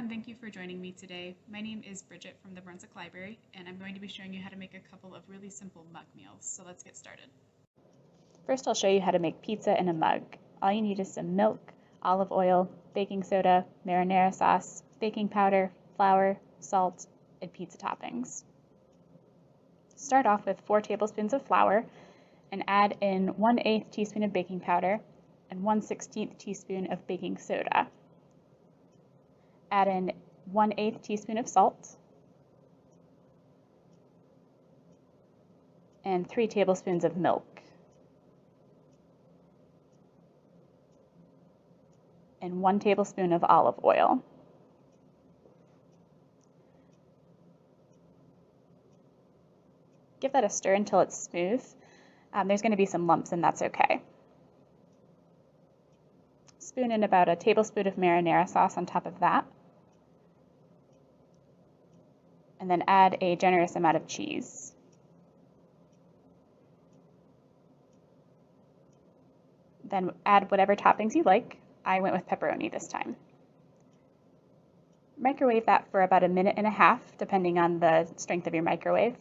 everyone, thank you for joining me today. My name is Bridget from the Brunswick Library, and I'm going to be showing you how to make a couple of really simple mug meals. So let's get started. First, I'll show you how to make pizza in a mug. All you need is some milk, olive oil, baking soda, marinara sauce, baking powder, flour, salt, and pizza toppings. Start off with 4 tablespoons of flour and add in 1/8 teaspoon of baking powder and 1/16 teaspoon of baking soda. Add in 1/8 teaspoon of salt and 3 tablespoons of milk and 1 tablespoon of olive oil. Give that a stir until it's smooth. There's going to be some lumps, and that's okay. Spoon in about a tablespoon of marinara sauce on top of that. And then add a generous amount of cheese. Then add whatever toppings you like. I went with pepperoni this time. Microwave that for about 1.5 minutes, depending on the strength of your microwave.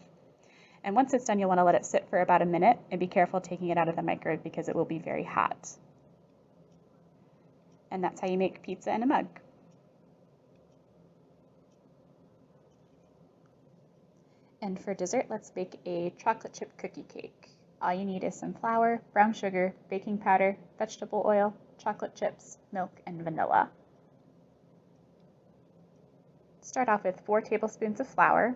And once it's done, you'll want to let it sit for about 1 minute, and be careful taking it out of the microwave because it will be very hot. And that's how you make pizza in a mug. And for dessert, let's bake a chocolate chip cookie cake. All you need is some flour, brown sugar, baking powder, vegetable oil, chocolate chips, milk, and vanilla. Start off with 4 tablespoons of flour.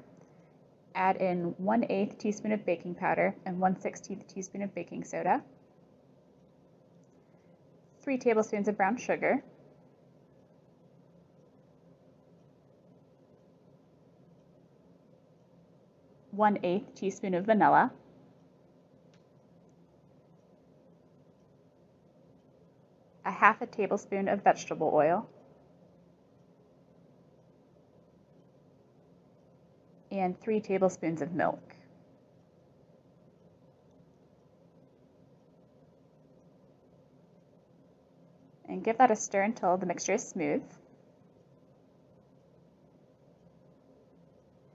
Add in 1/8 teaspoon of baking powder and 1/16 teaspoon of baking soda. 3 tablespoons of brown sugar. 1/8 teaspoon of vanilla. A 1/2 tablespoon of vegetable oil. And 3 tablespoons of milk. And give that a stir until the mixture is smooth.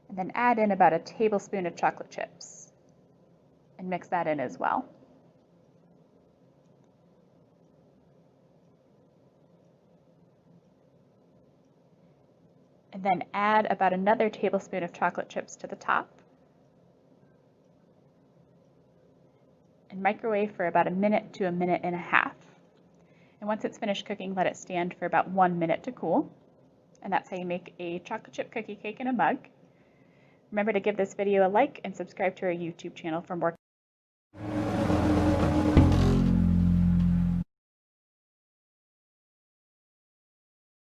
And then add in about a tablespoon of chocolate chips and mix that in as well. And then add about another tablespoon of chocolate chips to the top. And microwave for about 1 minute to 1.5 minutes. And once it's finished cooking, let it stand for about 1 minute to cool. And that's how you make a chocolate chip cookie cake in a mug. Remember to give this video a like and subscribe to our YouTube channel for more.